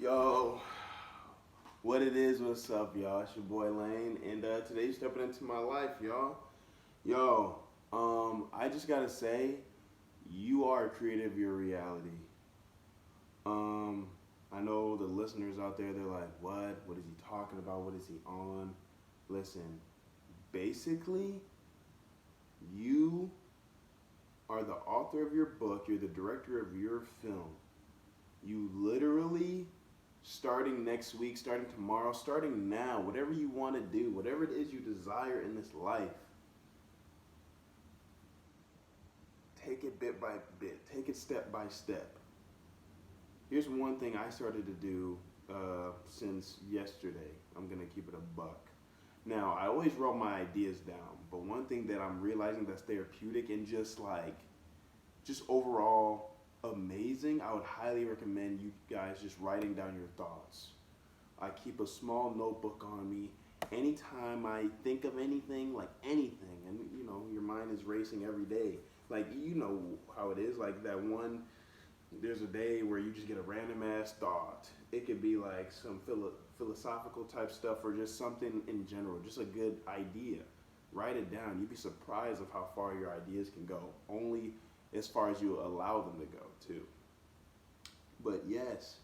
Yo, what it is, what's up, y'all? It's your boy Lane, and today you're stepping into my life, y'all. Yo, I just gotta say, you are a creator of your reality. Um, I know the listeners out there, they're like, what? What is he talking about? What is he on? Listen, basically, you are the author of your book, you're the director of your film. You literally, starting next week, starting tomorrow, starting now, whatever you want to do, whatever it is you desire in this life, take it bit by bit, take it step by step. Here's one thing I started to do since yesterday. I'm going to keep it a buck. Now, I always wrote my ideas down, but one thing that I'm realizing that's therapeutic and just overall amazing, I would highly recommend you guys just writing down your thoughts. I keep a small notebook on me. Anytime I think of anything, like anything, and your mind is racing every day. Like, you know how it is, like that one, there's a day where you just get a random ass thought. It could be like some philosophical type stuff or just something in general, just a good idea. Write it down. You'd be surprised of how far your ideas can go. Only as far as you allow them to go too. But yes,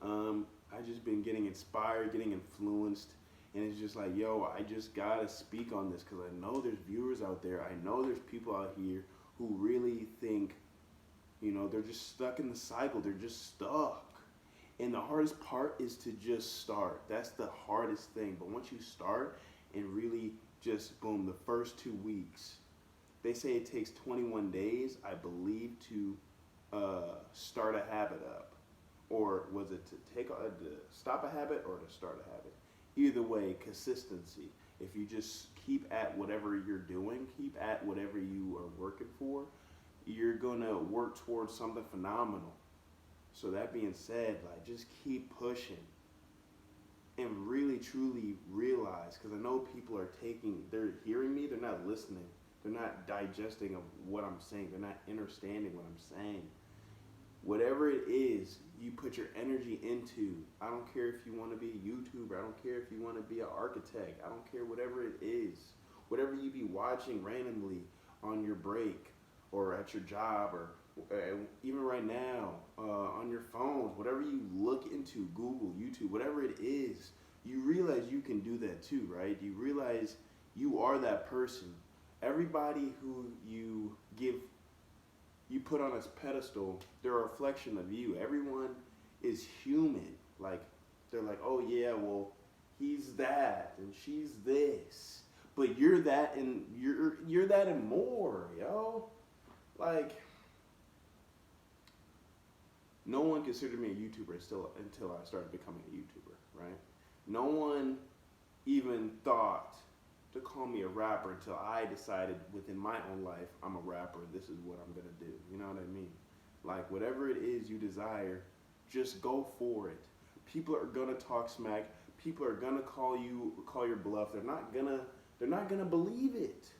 I just been getting inspired, getting influenced, and it's just like, yo, I just gotta speak on this because I know there's viewers out there. I know there's people out here who really think, they're just stuck in the cycle. They're just stuck. And the hardest part is to just start. That's the hardest thing. But once you start and really just boom, the first 2 weeks, they say it takes 21 days, I believe, to start a habit up. Or was it to stop a habit or to start a habit? Either way, consistency. If you just keep at whatever you're doing, keep at whatever you are working for, you're going to work towards something phenomenal. So that being said, like, just keep pushing and really truly realize, because I know people they're hearing me, they're not listening. They're not digesting of what I'm saying. They're not understanding what I'm saying. Whatever it is you put your energy into, I don't care if you want to be a YouTuber. I don't care if you want to be an architect. I don't care, whatever it is. Whatever you be watching randomly on your break or at your job or even right now on your phones, whatever you look into, Google, YouTube, whatever it is, you realize you can do that too, right? You realize you are that person. Everybody who you put on a pedestal, they're a reflection of you. Everyone is human. Like, they're like, oh yeah, well, he's that and she's this, but you're that and you're that and more, yo. Like, no one considered me a YouTuber until I started becoming a YouTuber, right? No one even thought to call me a rapper until I decided within my own life, I'm a rapper, this is what I'm gonna do. You know what I mean? Like, whatever it is you desire, just go for it. People are gonna talk smack. People are gonna call your bluff. They're not gonna believe it.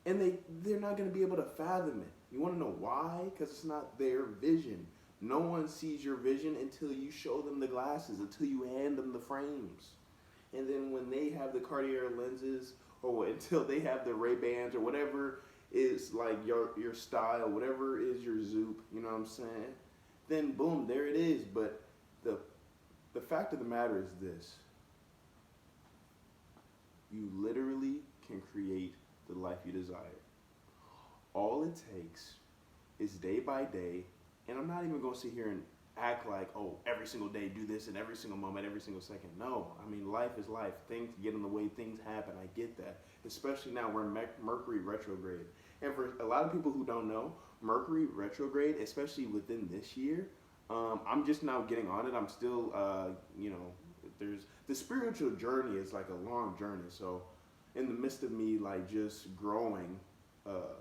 And they're not gonna be able to fathom it. You wanna know why? Because it's not their vision. No one sees your vision until you show them the glasses, until you hand them the frames. And then when they have the Cartier lenses, or until they have the Ray-Bans, or whatever is like your style, whatever is your zoop, you know what I'm saying? Then boom, there it is. But the fact of the matter is this: you literally can create the life you desire. All it takes is day by day, and I'm not even going to sit here and act like, oh, every single day do this, and every single moment, every single second. No, I mean, life is life. Things get in the way, things happen. I get that. Especially now we're in Mercury Retrograde. And for a lot of people who don't know, Mercury Retrograde, especially within this year, I'm just now getting on it. I'm still, there's the spiritual journey is like a long journey. So in the midst of me, like, just growing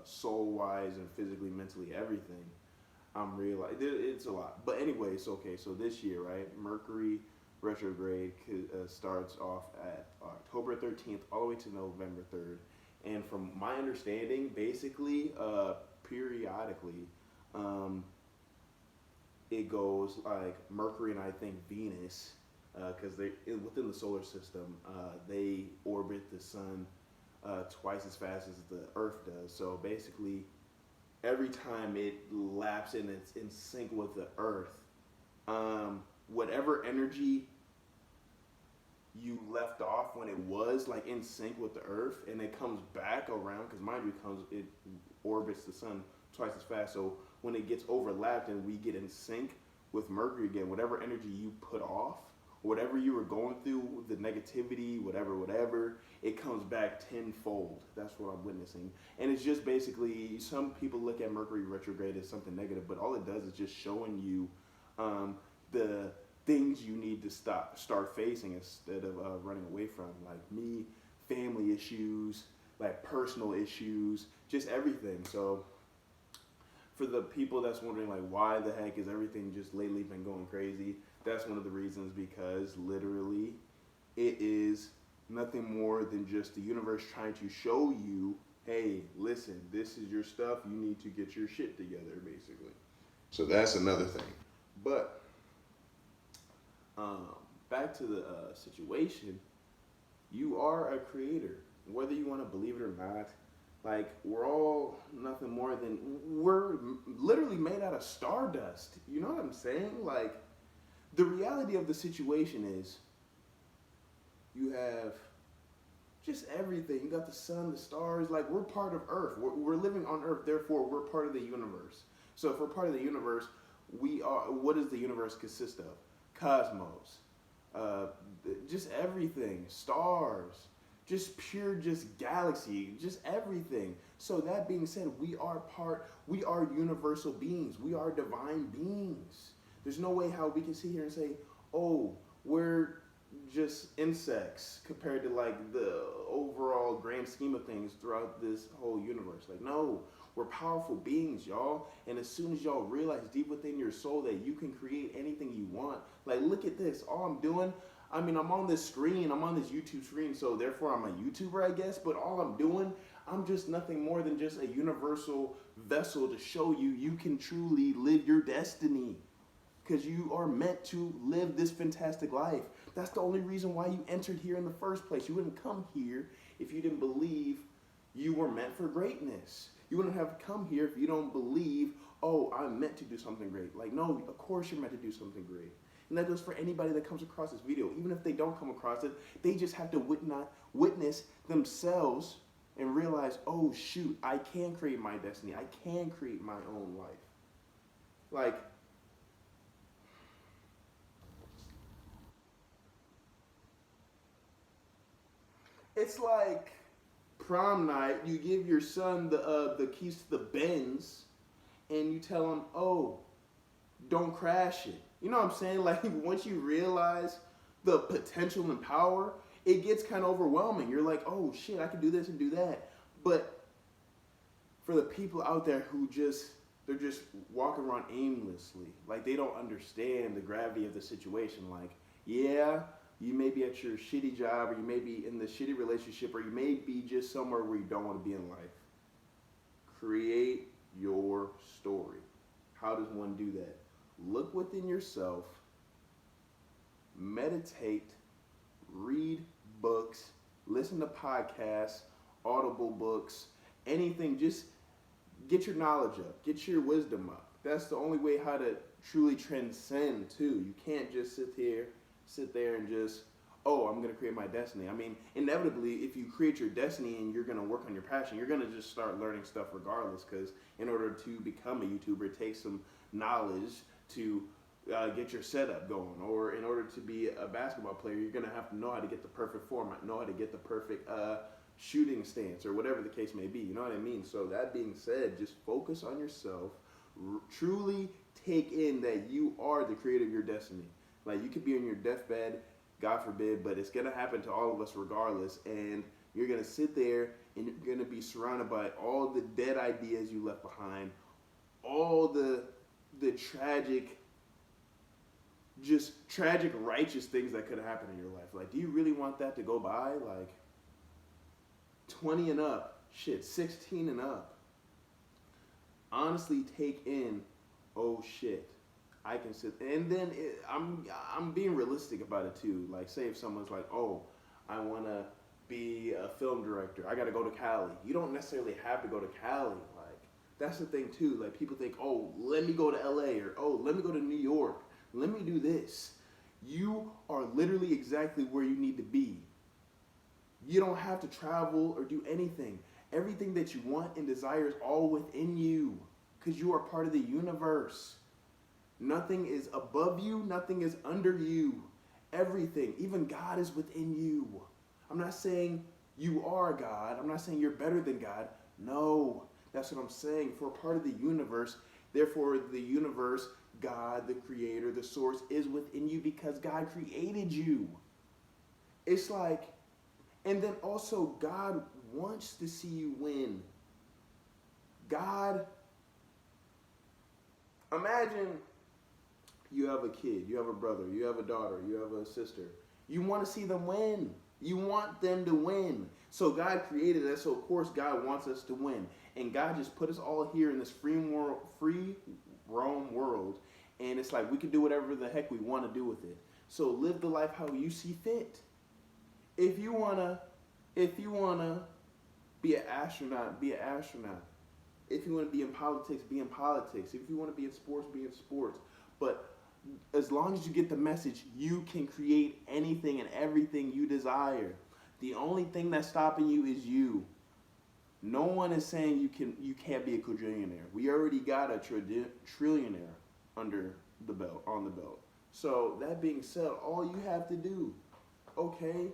soul-wise and physically, mentally, everything, I'm realizing it's a lot. But anyway, it's okay. So this year, right, Mercury Retrograde starts off at October 13th all the way to November 3rd. And from my understanding, basically, periodically, it goes like Mercury and I think Venus, because they within the solar system, they orbit the sun twice as fast as the Earth does. So basically, every time it laps and it's in sync with the Earth, whatever energy you left off when it was like in sync with the Earth, and it comes back around, because mind you, it orbits the sun twice as fast. So when it gets overlapped and we get in sync with Mercury again, whatever energy you put off, whatever you were going through, the negativity, whatever, it comes back tenfold. That's what I'm witnessing. And it's just basically, some people look at Mercury retrograde as something negative, but all it does is just showing you the things you need to start facing instead of running away from. Like me, family issues, like personal issues, just everything. So for the people that's wondering like why the heck is everything just lately been going crazy, that's one of the reasons, because literally it is nothing more than just the universe trying to show you, hey, listen, this is your stuff, you need to get your shit together, basically. So that's another thing. But back to the situation, you are a creator, whether you want to believe it or not. Like, we're all nothing more than, we're literally made out of stardust. You know what I'm saying? Like, the reality of the situation is you have just everything. You got the sun, the stars. Like, we're part of Earth. We're living on Earth. Therefore, we're part of the universe. So if we're part of the universe, we are, what does the universe consist of? Cosmos. Just everything. Stars. Just pure, just galaxy, just everything. So that being said, we are universal beings. We are divine beings. There's no way how we can sit here and say, oh, we're just insects compared to like the overall grand scheme of things throughout this whole universe. Like, no, we're powerful beings, y'all. And as soon as y'all realize deep within your soul that you can create anything you want, like, look at this. All I'm doing, I mean, I'm on this screen, I'm on this YouTube screen, so therefore I'm a YouTuber, I guess, but all I'm doing, I'm just nothing more than just a universal vessel to show you you can truly live your destiny. Because you are meant to live this fantastic life. That's the only reason why you entered here in the first place. You wouldn't come here if you didn't believe you were meant for greatness. You wouldn't have come here if you don't believe, oh, I'm meant to do something great. Like, no, of course you're meant to do something great. And that goes for anybody that comes across this video. Even if they don't come across it, they just have to witness themselves and realize, oh, shoot, I can create my destiny. I can create my own life. Like, it's like prom night. You give your son the keys to the Benz, and you tell him, oh, don't crash it. You know what I'm saying? Like, once you realize the potential and power, it gets kind of overwhelming. You're like, oh shit, I can do this and do that. But for the people out there who they're just walking around aimlessly, like they don't understand the gravity of the situation. Like, yeah, you may be at your shitty job, or you may be in the shitty relationship, or you may be just somewhere where you don't want to be in life. Create your story. How does one do that? Look within yourself, meditate, read books, listen to podcasts, audible books, anything. Just get your knowledge up, get your wisdom up. That's the only way how to truly transcend too. You can't just sit there and just, oh, I'm going to create my destiny. I mean, inevitably, if you create your destiny and you're going to work on your passion, you're going to just start learning stuff regardless, because in order to become a YouTuber, it takes some knowledge to get your setup going. Or in order to be a basketball player, you're going to have to know how to get the perfect format, know how to get the perfect shooting stance, or whatever the case may be. You know what I mean? So that being said, just focus on yourself. Truly take in that you are the creator of your destiny. Like, you could be on your deathbed, God forbid, but it's going to happen to all of us regardless. And you're going to sit there and you're going to be surrounded by all the dead ideas you left behind, all the tragic righteous things that could have happened in your life. Like, do you really want that to go by? Like, 20 and up, shit, 16 and up. Honestly take in, oh shit, I can sit, and then I'm being realistic about it too. Like, say if someone's like, oh, I want to be a film director, I got to go to Cali. You don't necessarily have to go to Cali. Like, that's the thing too. Like, people think, oh, let me go to LA, or oh, let me go to New York. Let me do this. You are literally exactly where you need to be. You don't have to travel or do anything. Everything that you want and desire is all within you, because you are part of the universe. Nothing is above you, nothing is under you. Everything, even God, is within you. I'm not saying you are God. I'm not saying you're better than God. No, that's what I'm saying. For part of the universe, therefore the universe, God, the creator, the source, is within you because God created you. It's like, and then also God wants to see you win. God, imagine you have a kid, you have a brother, you have a daughter, you have a sister. You want to see them win. You want them to win. So God created us, so of course God wants us to win. And God just put us all here in this free roam world. And it's like we can do whatever the heck we want to do with it. So live the life how you see fit. If you wanna be an astronaut, be an astronaut. If you want to be in politics, be in politics. If you want to be in sports, be in sports. But as long as you get the message, you can create anything and everything you desire. The only thing that's stopping you is you. No one is saying you can't be a quadrillionaire. We already got a trillionaire under the belt, on the belt. So that being said, all you have to do, okay,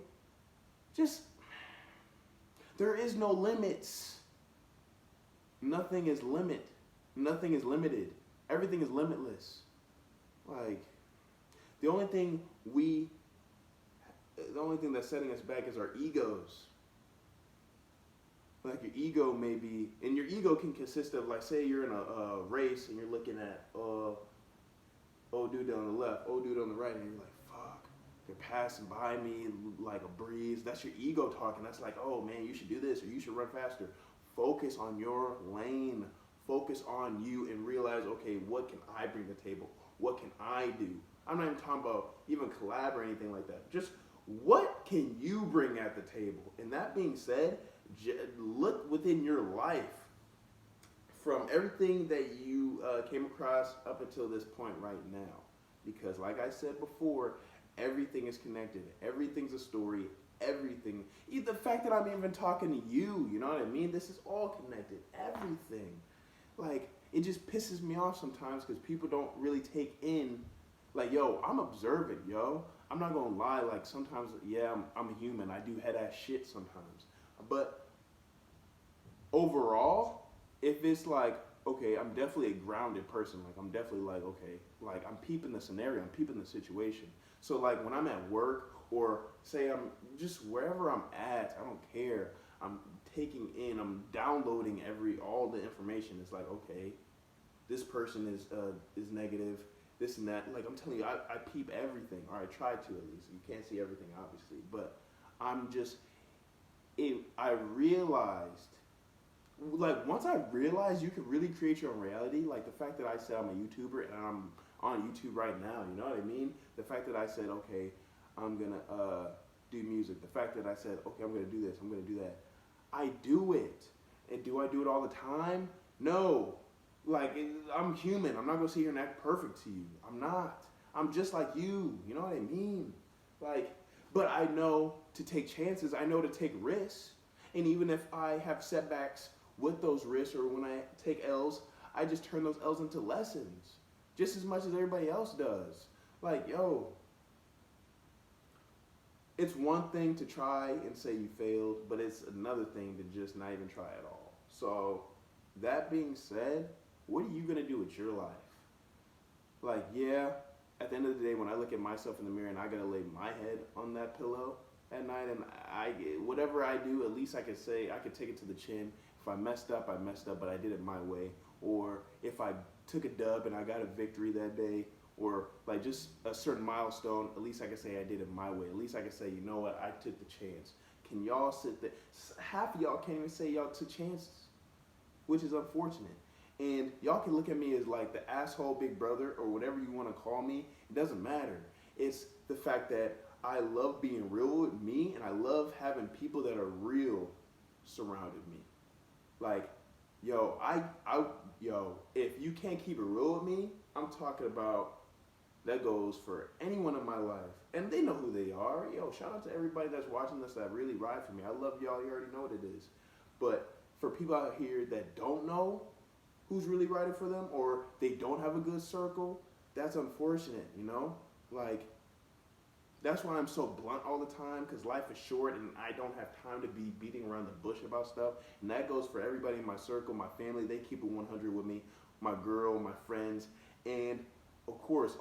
just, there is no limits. Nothing is limit. Nothing is limited. Everything is limitless. Like, the only thing that's setting us back is our egos. Like, your ego may be, and your ego can consist of, like, say you're in a race and you're looking at, oh dude on the left, oh dude on the right, and you're like, fuck, they're passing by me like a breeze. That's your ego talking. That's like, oh man, you should do this, or you should run faster. Focus on your lane. Focus on you and realize, okay, what can I bring to the table? What can I do? I'm not even talking about even collab or anything like that. Just what can you bring at the table? And that being said, look within your life from everything that you came across up until this point right now. Because like I said before, everything is connected. Everything's a story. Everything. The fact that I'm even talking to you, you know what I mean? This is all connected. Everything. Like, it just pisses me off sometimes because people don't really take in, like, yo, I'm observant, yo. I'm not gonna lie, like, sometimes, yeah, I'm a human. I do head-ass shit sometimes. But overall, if it's like, okay, I'm definitely a grounded person. Like, I'm definitely like, okay, like, I'm peeping the scenario. I'm peeping the situation. So, like, when I'm at work or say I'm just wherever I'm at, I don't care. I'm taking in, I'm downloading all the information. It's like, okay, this person is negative, this and that. Like, I'm telling you, I peep everything, or I try to at least. You can't see everything, obviously, but I realized, like, once I realized you could really create your own reality, like the fact that I said I'm a YouTuber and I'm on YouTube right now, you know what I mean? The fact that I said, okay, I'm gonna do music. The fact that I said, okay, I'm gonna do this, I'm gonna do that. I do it. And do I do it all the time? No. Like, I'm human. I'm not gonna sit here and act perfect to you. I'm not. I'm just like you. You know what I mean? Like, but I know to take chances. I know to take risks. And even if I have setbacks with those risks, or when I take L's, I just turn those L's into lessons. Just as much as everybody else does. Like, yo, it's one thing to try and say you failed, but it's another thing to just not even try at all. So, that being said, what are you going to do with your life? Like, yeah, at the end of the day, when I look at myself in the mirror and I got to lay my head on that pillow at night, and whatever I do, at least I could say, I could take it to the chin. If I messed up, but I did it my way. Or if I took a dub and I got a victory that day, or like just a certain milestone, at least I can say I did it my way. At least I can say, you know what, I took the chance. Can y'all sit there? Half of y'all can't even say y'all took chances, which is unfortunate. And y'all can look at me as like the asshole big brother or whatever you want to call me. It doesn't matter. It's the fact that I love being real with me, and I love having people that are real surrounded me. Like, yo, if you can't keep it real with me, I'm talking about that goes for anyone in my life. And they know who they are. Yo, shout out to everybody that's watching this that really ride for me. I love y'all. You already know what it is. But for people out here that don't know who's really riding for them, or they don't have a good circle, that's unfortunate, you know? Like, that's why I'm so blunt all the time, because life is short and I don't have time to be beating around the bush about stuff. And that goes for everybody in my circle, my family. They keep it 100 with me, my girl, my friends. And of course,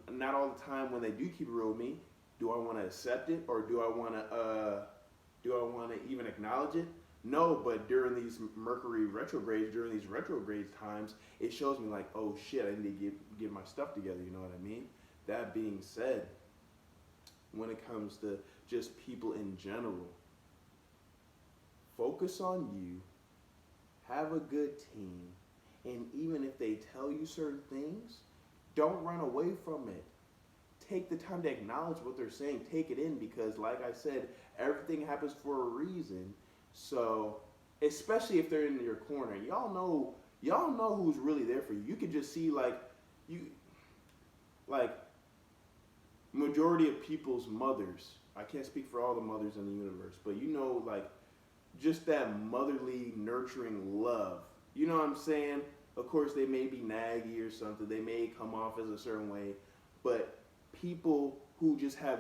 not all the time when they do keep it real with me, do I want to accept it, or do I want to even acknowledge it? No, but during these Mercury retrogrades, during these retrograde times, it shows me like, oh shit, I need to get my stuff together. You know what I mean? That being said, when it comes to just people in general, focus on you, have a good team, and even if they tell you certain things, don't run away from it. Take the time to acknowledge what they're saying. Take it in, because like I said, everything happens for a reason. So, especially if they're in your corner, y'all know who's really there for you. You could just see like majority of people's mothers. I can't speak for all the mothers in the universe, but you know, like, just that motherly, nurturing love. You know what I'm saying? Of course, they may be naggy or something. They may come off as a certain way, but people who just have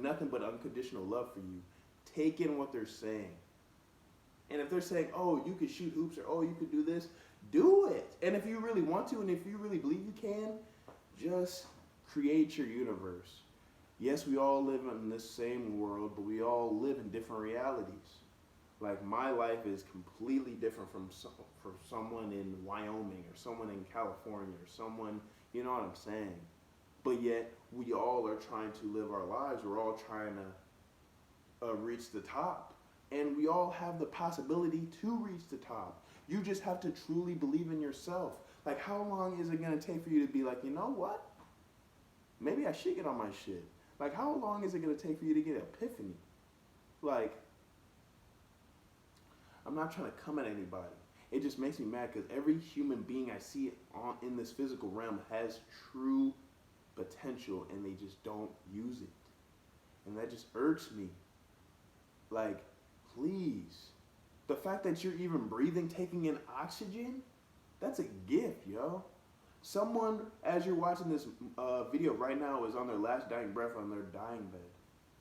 nothing but unconditional love for you, take in what they're saying. And if they're saying, oh, you could shoot hoops, or oh, you could do this, do it. And if you really want to, and if you really believe you can, just create your universe. Yes, we all live in this same world, but we all live in different realities. Like, my life is completely different from someone in Wyoming, or someone in California, or someone, you know what I'm saying? But yet, we all are trying to live our lives. We're all trying to reach the top. And we all have the possibility to reach the top. You just have to truly believe in yourself. Like, how long is it going to take for you to be like, you know what? Maybe I should get on my shit. Like, how long is it going to take for you to get an epiphany? Like, I'm not trying to come at anybody. It just makes me mad because every human being I see in this physical realm has true potential, and they just don't use it. And that just irks me. Like, please. The fact that you're even breathing, taking in oxygen, that's a gift, yo. Someone, as you're watching this video right now, is on their last dying breath on their dying bed.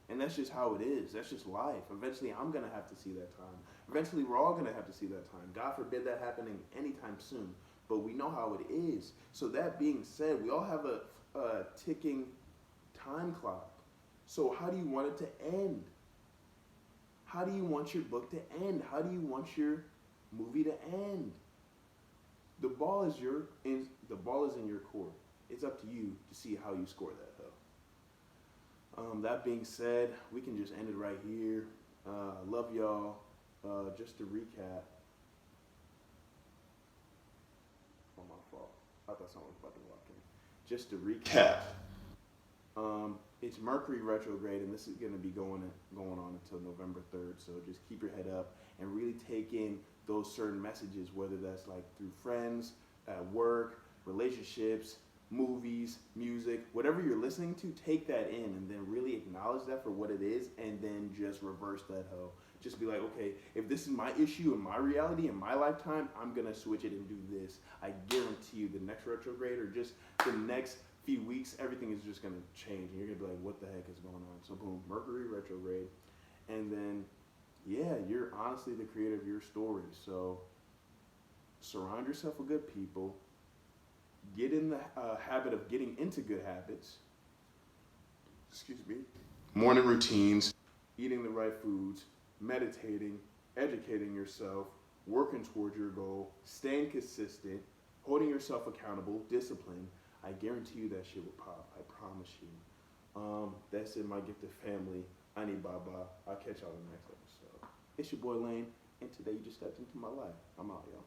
And that's just how it is. That's just life. Eventually, I'm going to have to see that time. Eventually, we're all going to have to see that time. God forbid that happening anytime soon. But we know how it is. So that being said, we all have a ticking time clock. So how do you want it to end? How do you want your book to end? How do you want your movie to end? The ball is in your court. It's up to you to see how you score that, though. That being said, we can just end it right here. Love y'all. Just to recap. Oh, my fault. I thought someone was about to walk in. Just to recap. It's Mercury retrograde, and this is going to be going on until November 3rd. So just keep your head up and really take in those certain messages, whether that's like through friends, at work, relationships, movies, music, whatever you're listening to, take that in and then really acknowledge that for what it is, and then just reverse that hoe. Just be like, okay, if this is my issue in my reality, in my lifetime, I'm going to switch it and do this. I guarantee you the next retrograde, or just the next few weeks, everything is just going to change. And you're going to be like, what the heck is going on? So boom, Mercury retrograde. And then, yeah, you're honestly the creator of your story. So surround yourself with good people. Get in the habit of getting into good habits. Excuse me. Morning routines, eating the right foods, meditating, educating yourself, working towards your goal, staying consistent, holding yourself accountable, discipline. I guarantee you that shit will pop. I promise you. That's it, my gifted family. Ani Baba. I'll catch y'all in the next episode. It's your boy Lane, and today you just stepped into my life. I'm out, y'all.